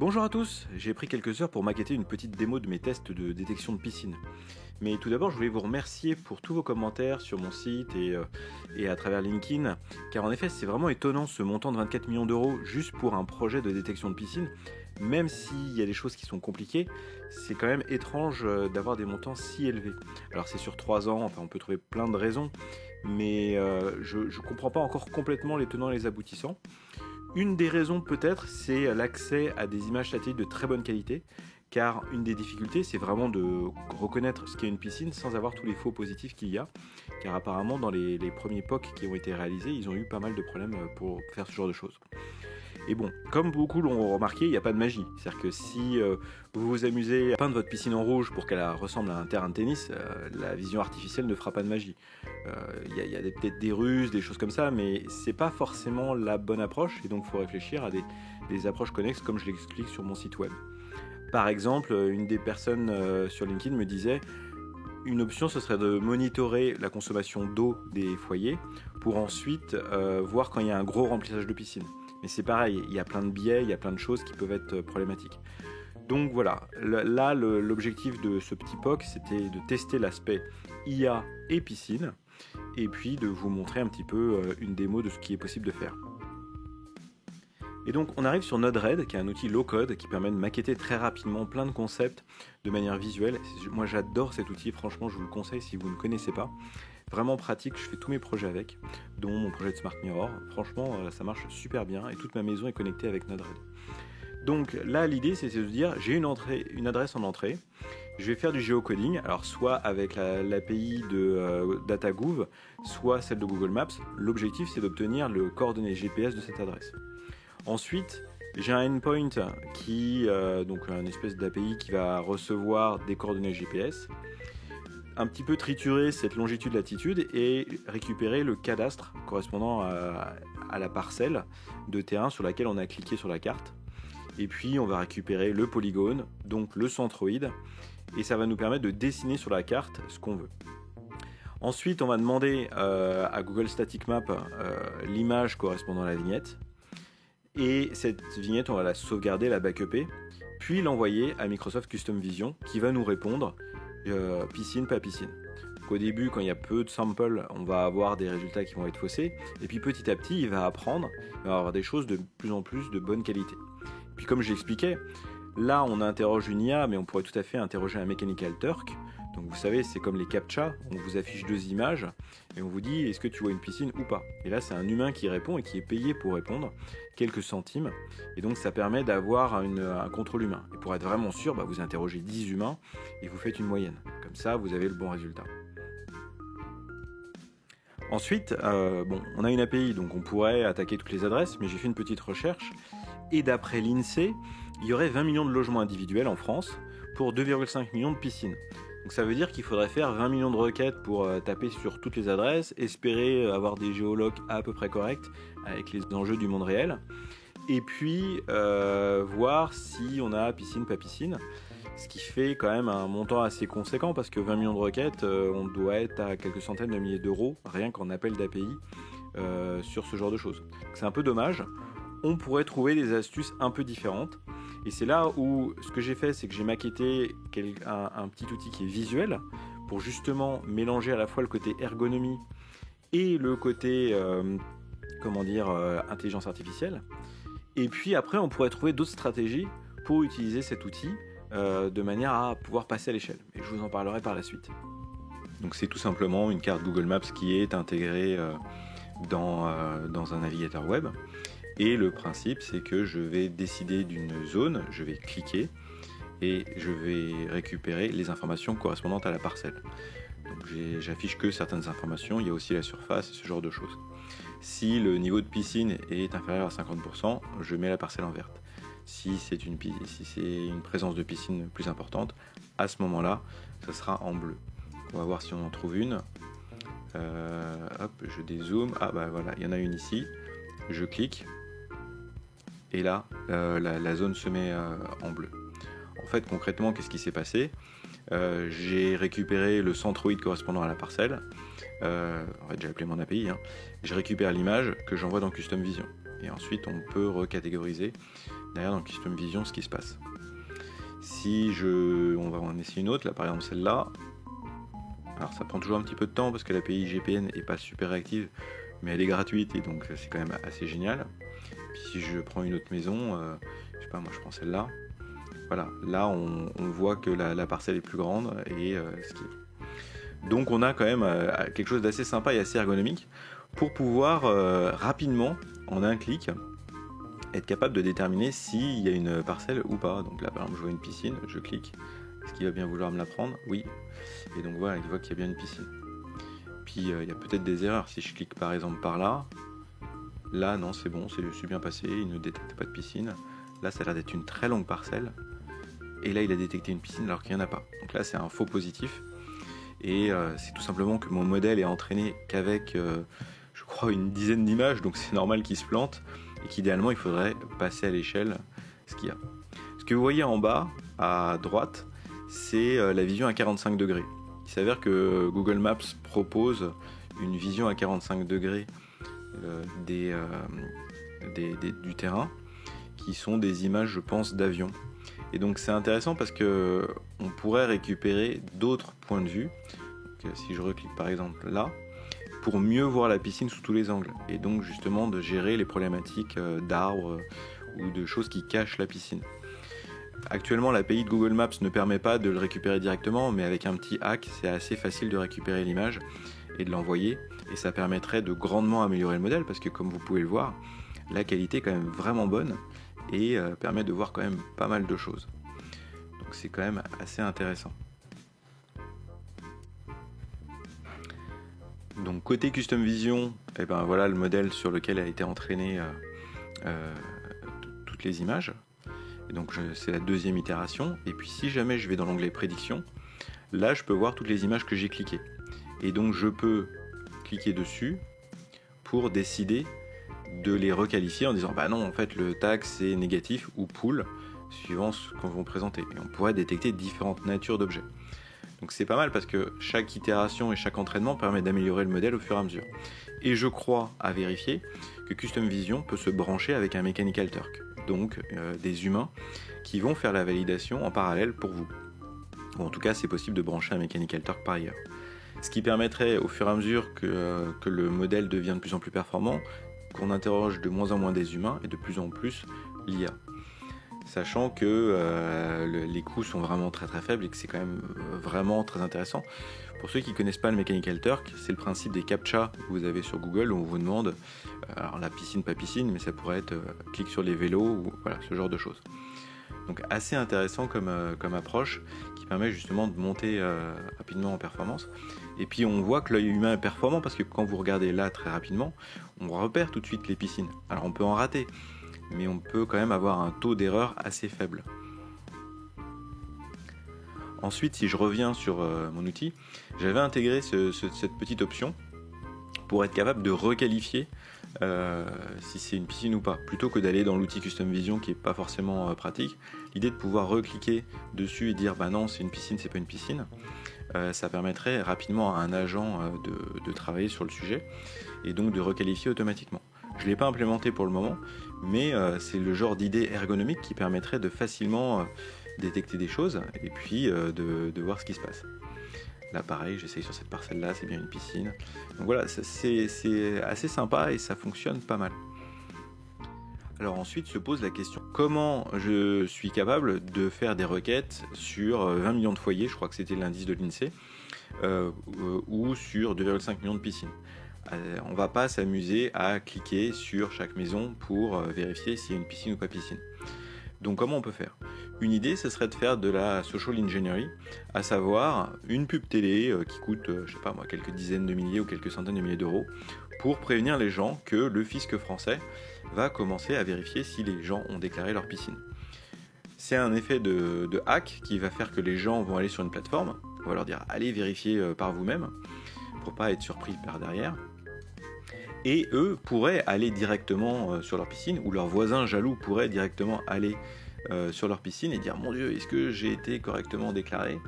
Bonjour à tous, j'ai pris quelques heures pour maqueter une petite démo de mes tests de détection de piscine. Mais tout d'abord, je voulais vous remercier pour tous vos commentaires sur mon site et à travers LinkedIn, car en effet, c'est vraiment étonnant ce montant de 24 millions d'euros juste pour un projet de détection de piscine. Même s'il y a des choses qui sont compliquées, c'est quand même étrange d'avoir des montants si élevés. Alors c'est sur 3 ans, enfin on peut trouver plein de raisons, mais je ne comprends pas encore complètement les tenants et les aboutissants. Une des raisons peut-être, c'est l'accès à des images satellites de très bonne qualité, car une des difficultés, c'est vraiment de reconnaître ce qu'est une piscine sans avoir tous les faux positifs qu'il y a, car apparemment dans les premiers POC qui ont été réalisés, ils ont eu pas mal de problèmes pour faire ce genre de choses. Et bon, comme beaucoup l'ont remarqué, il n'y a pas de magie. C'est-à-dire que si vous vous amusez à peindre votre piscine en rouge pour qu'elle ressemble à un terrain de tennis, la vision artificielle ne fera pas de magie. Il y a peut-être des ruses, des choses comme ça, mais c'est pas forcément la bonne approche, et donc il faut réfléchir à des approches connexes comme je l'explique sur mon site web. Par exemple, une des personnes sur LinkedIn me disait une option, ce serait de monitorer la consommation d'eau des foyers pour ensuite voir quand il y a un gros remplissage de piscine. Mais c'est pareil, il y a plein de biais, il y a plein de choses qui peuvent être problématiques. Donc voilà, là l'objectif de ce petit POC, c'était de tester l'aspect IA et piscine, et puis de vous montrer un petit peu une démo de ce qui est possible de faire. Et donc on arrive sur Node-RED, qui est un outil low-code qui permet de maqueter très rapidement plein de concepts de manière visuelle. Moi j'adore cet outil, franchement je vous le conseille si vous ne connaissez pas. Vraiment pratique, je fais tous mes projets avec, dont mon projet de Smart Mirror. Franchement ça marche super bien et toute ma maison est connectée avec Node-RED. Donc là l'idée c'est de dire j'ai une adresse en entrée, je vais faire du géocoding, alors soit avec l'API de DataGouv, soit celle de Google Maps. L'objectif c'est d'obtenir le coordonnées GPS de cette adresse. Ensuite, j'ai un endpoint qui, donc une espèce d'API qui va recevoir des coordonnées GPS, un petit peu triturer cette longitude-latitude et récupérer le cadastre correspondant à la parcelle de terrain sur laquelle on a cliqué sur la carte. Et puis on va récupérer le polygone, donc le centroïde, et ça va nous permettre de dessiner sur la carte ce qu'on veut. Ensuite, on va demander à Google Static Map l'image correspondant à la vignette. Et cette vignette, on va la sauvegarder, la backuper, puis l'envoyer à Microsoft Custom Vision qui va nous répondre piscine, pas piscine. Donc au début, quand il y a peu de samples, on va avoir des résultats qui vont être faussés, et puis petit à petit, il va apprendre, il va avoir des choses de plus en plus de bonne qualité. Et puis comme j'expliquais, là on interroge une IA, mais on pourrait tout à fait interroger un Mechanical Turk. Donc vous savez, c'est comme les CAPTCHA, on vous affiche 2 images et on vous dit est-ce que tu vois une piscine ou pas. Et là c'est un humain qui répond et qui est payé pour répondre, quelques centimes, et donc ça permet d'avoir un contrôle humain. Et pour être vraiment sûr, vous interrogez 10 humains et vous faites une moyenne. Comme ça vous avez le bon résultat. Ensuite, on a une API, donc on pourrait attaquer toutes les adresses, mais j'ai fait une petite recherche, et d'après l'INSEE, il y aurait 20 millions de logements individuels en France pour 2,5 millions de piscines. Donc ça veut dire qu'il faudrait faire 20 millions de requêtes pour taper sur toutes les adresses, espérer avoir des géologues à peu près corrects avec les enjeux du monde réel, et puis voir si on a piscine, pas piscine, ce qui fait quand même un montant assez conséquent parce que 20 millions de requêtes, on doit être à quelques centaines de milliers d'euros rien qu'en appel d'API sur ce genre de choses. Donc c'est un peu dommage. On pourrait trouver des astuces un peu différentes. Et c'est là où ce que j'ai fait, c'est que j'ai maquetté un petit outil qui est visuel pour justement mélanger à la fois le côté ergonomie et le côté intelligence artificielle. Et puis après, on pourrait trouver d'autres stratégies pour utiliser cet outil de manière à pouvoir passer à l'échelle. Et je vous en parlerai par la suite. Donc c'est tout simplement une carte Google Maps qui est intégrée dans un navigateur web. Et le principe, c'est que je vais décider d'une zone, je vais cliquer et je vais récupérer les informations correspondantes à la parcelle. Donc j'affiche que certaines informations, il y a aussi la surface et ce genre de choses. Si le niveau de piscine est inférieur à 50%, je mets la parcelle en verte. Si c'est une présence de piscine plus importante, à ce moment-là, ça sera en bleu. On va voir si on en trouve une. Je dézoome. Voilà, il y en a une ici. Je clique. Et là, la zone se met en bleu. En fait, concrètement, qu'est-ce qui s'est passé ? J'ai récupéré le centroïde correspondant à la parcelle. En fait, j'ai appelé mon API. Je récupère l'image que j'envoie dans Custom Vision. Et ensuite, on peut recatégoriser derrière dans Custom Vision ce qui se passe. On va en essayer une autre, là par exemple celle-là. Alors ça prend toujours un petit peu de temps parce que l'API GPN est pas super réactive, mais elle est gratuite et donc c'est quand même assez génial. Puis si je prends une autre maison, je sais pas, moi je prends celle-là. Voilà, là on voit que la parcelle est plus grande et donc on a quand même quelque chose d'assez sympa et assez ergonomique pour pouvoir rapidement, en un clic, être capable de déterminer s'il y a une parcelle ou pas. Donc là par exemple je vois une piscine, je clique, est-ce qu'il va bien vouloir me la prendre? Oui. Et donc voilà, il voit qu'il y a bien une piscine. Puis il y a peut-être des erreurs, si je clique par exemple par là, là non c'est bon, c'est bien passé, il ne détecte pas de piscine. Là ça a l'air d'être une très longue parcelle. Et là il a détecté une piscine alors qu'il n'y en a pas. Donc là c'est un faux positif. Et c'est tout simplement que mon modèle est entraîné qu'avec, je crois, une dizaine d'images, donc c'est normal qu'il se plante, et qu'idéalement il faudrait passer à l'échelle ce qu'il y a. Ce que vous voyez en bas, à droite, c'est la vision à 45 degrés. Il s'avère que Google Maps propose une vision à 45 degrés du terrain, qui sont des images, je pense, d'avion. Et donc c'est intéressant parce que on pourrait récupérer d'autres points de vue. Donc, si je reclique par exemple là, pour mieux voir la piscine sous tous les angles, et donc justement de gérer les problématiques d'arbres ou de choses qui cachent la piscine. Actuellement, l'API de Google Maps ne permet pas de le récupérer directement, mais avec un petit hack, c'est assez facile de récupérer l'image et de l'envoyer, et ça permettrait de grandement améliorer le modèle, parce que comme vous pouvez le voir, la qualité est quand même vraiment bonne, et permet de voir quand même pas mal de choses. Donc c'est quand même assez intéressant. Donc côté Custom Vision, et ben voilà le modèle sur lequel a été entraîné toutes les images. Et donc c'est la deuxième itération. Et puis si jamais je vais dans l'onglet prédiction, là je peux voir toutes les images que j'ai cliquées. Et donc je peux cliquer dessus pour décider de les requalifier en disant bah non en fait le tag c'est négatif ou pool suivant ce qu'on va présenter. Et on pourrait détecter différentes natures d'objets. Donc c'est pas mal parce que chaque itération et chaque entraînement permet d'améliorer le modèle au fur et à mesure. Et je crois à vérifier que Custom Vision peut se brancher avec un Mechanical Turk, donc des humains qui vont faire la validation en parallèle pour vous. Ou en tout cas c'est possible de brancher un Mechanical Turk par ailleurs. Ce qui permettrait au fur et à mesure que le modèle devient de plus en plus performant, qu'on interroge de moins en moins des humains et de plus en plus l'IA. Sachant que les coûts sont vraiment très très faibles et que c'est quand même vraiment très intéressant. Pour ceux qui ne connaissent pas le Mechanical Turk, c'est le principe des CAPTCHA que vous avez sur Google où on vous demande, alors la piscine, pas piscine, mais ça pourrait être clic sur les vélos ou voilà, ce genre de choses. Donc assez intéressant comme approche qui permet justement de monter rapidement en performance. Et puis on voit que l'œil humain est performant parce que quand vous regardez là très rapidement, on repère tout de suite les piscines. Alors on peut en rater, mais on peut quand même avoir un taux d'erreur assez faible. Ensuite, si je reviens sur mon outil, j'avais intégré cette petite option pour être capable de requalifier si c'est une piscine ou pas, plutôt que d'aller dans l'outil Custom Vision qui n'est pas forcément pratique. L'idée de pouvoir recliquer dessus et dire bah non c'est une piscine, c'est pas une piscine, ça permettrait rapidement à un agent de travailler sur le sujet et donc de requalifier automatiquement. Je ne l'ai pas implémenté pour le moment, mais c'est le genre d'idée ergonomique qui permettrait de facilement détecter des choses et puis de voir ce qui se passe. Là pareil, j'essaye sur cette parcelle-là, c'est bien une piscine. Donc voilà, c'est assez sympa et ça fonctionne pas mal. Alors ensuite se pose la question, comment je suis capable de faire des requêtes sur 20 millions de foyers, je crois que c'était l'indice de l'INSEE, ou sur 2,5 millions de piscines. On va pas s'amuser à cliquer sur chaque maison pour vérifier s'il y a une piscine ou pas piscine. Donc comment on peut faire ? Une idée, ce serait de faire de la social engineering, à savoir une pub télé qui coûte, je sais pas moi, quelques dizaines de milliers ou quelques centaines de milliers d'euros, pour prévenir les gens que le fisc français va commencer à vérifier si les gens ont déclaré leur piscine. C'est un effet de hack qui va faire que les gens vont aller sur une plateforme, on va leur dire allez vérifier par vous-même, pour pas être surpris par derrière. Et eux pourraient aller directement sur leur piscine, ou leurs voisins jaloux pourraient directement aller sur leur piscine et dire mon Dieu, est-ce que j'ai été correctement déclaré ?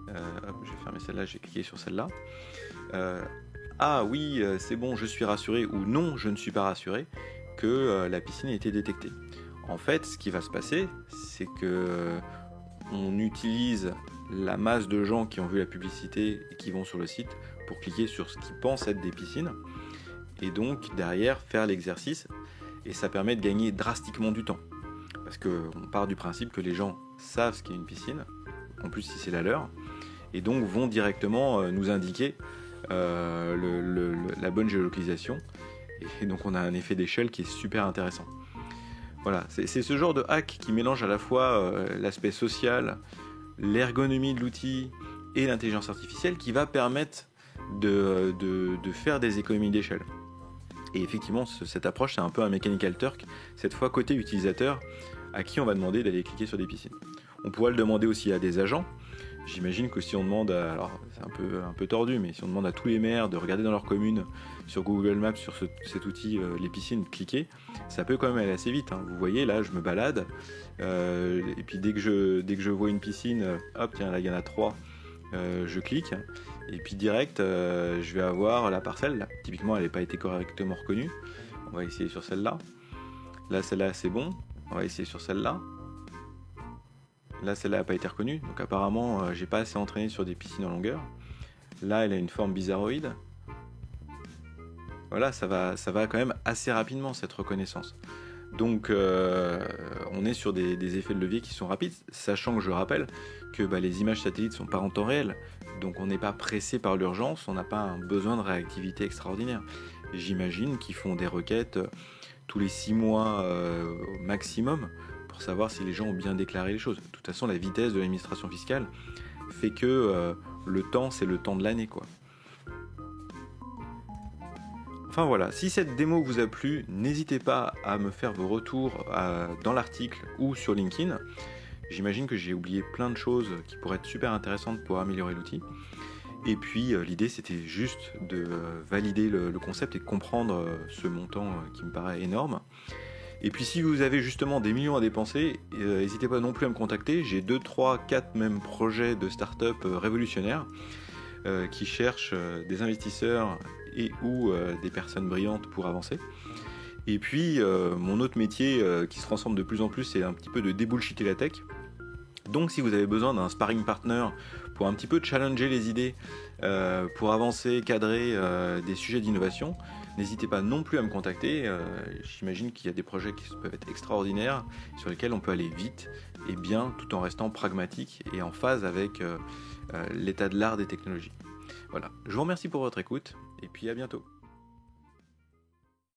Hop, je vais fermer celle-là, j'ai cliqué sur celle-là. Ah oui, c'est bon, je suis rassuré, ou non, je ne suis pas rassuré que la piscine ait été détectée. En fait, ce qui va se passer, c'est que on utilise la masse de gens qui ont vu la publicité et qui vont sur le site pour cliquer sur ce qu'ils pensent être des piscines, et donc derrière faire l'exercice, et ça permet de gagner drastiquement du temps. Parce qu'on part du principe que les gens savent ce qu'est une piscine, en plus si c'est la leur, et donc vont directement nous indiquer la bonne géolocalisation, et donc on a un effet d'échelle qui est super intéressant. Voilà, c'est ce genre de hack qui mélange à la fois l'aspect social, l'ergonomie de l'outil et l'intelligence artificielle qui va permettre de faire des économies d'échelle. Et effectivement, cette approche, c'est un peu un Mechanical Turk, cette fois côté utilisateur, à qui on va demander d'aller cliquer sur des piscines. On pourrait le demander aussi à des agents. J'imagine que si on demande, alors c'est un peu tordu, mais si on demande à tous les maires de regarder dans leur commune, sur Google Maps, sur cet outil, les piscines, cliquer, ça peut quand même aller assez vite. Hein. Vous voyez, là, je me balade, et puis dès que je vois une piscine, hop, tiens, là, il y en a 3, je clique, et puis direct, je vais avoir la parcelle. Là, typiquement, elle n'a pas été correctement reconnue. On va essayer sur celle-là. Là, celle-là, c'est bon. On va essayer sur celle-là. Là, celle-là n'a pas été reconnue, donc apparemment, j'ai pas assez entraîné sur des piscines en longueur. Là, elle a une forme bizarroïde. Voilà, ça va quand même assez rapidement, cette reconnaissance. Donc, on est sur des effets de levier qui sont rapides, sachant que je rappelle que les images satellites sont pas en temps réel, donc on n'est pas pressé par l'urgence, on n'a pas un besoin de réactivité extraordinaire. J'imagine qu'ils font des requêtes tous les 6 mois au maximum, pour savoir si les gens ont bien déclaré les choses. De toute façon, la vitesse de l'administration fiscale fait que le temps, c'est le temps de l'année, quoi. Enfin voilà, si cette démo vous a plu, n'hésitez pas à me faire vos retours dans l'article ou sur LinkedIn. J'imagine que j'ai oublié plein de choses qui pourraient être super intéressantes pour améliorer l'outil. Et puis l'idée, c'était juste de valider le concept et de comprendre ce montant qui me paraît énorme. Et puis si vous avez justement des millions à dépenser, n'hésitez pas non plus à me contacter. J'ai 2, 3, 4 même projets de start-up révolutionnaires qui cherchent des investisseurs et ou des personnes brillantes pour avancer. Et puis mon autre métier qui se transforme de plus en plus, c'est un petit peu de débullshiter la tech. Donc si vous avez besoin d'un sparring partner pour un petit peu challenger les idées, pour avancer, cadrer des sujets d'innovation, n'hésitez pas non plus à me contacter. J'imagine qu'il y a des projets qui peuvent être extraordinaires, sur lesquels on peut aller vite et bien, tout en restant pragmatique et en phase avec l'état de l'art des technologies. Voilà, je vous remercie pour votre écoute et puis à bientôt.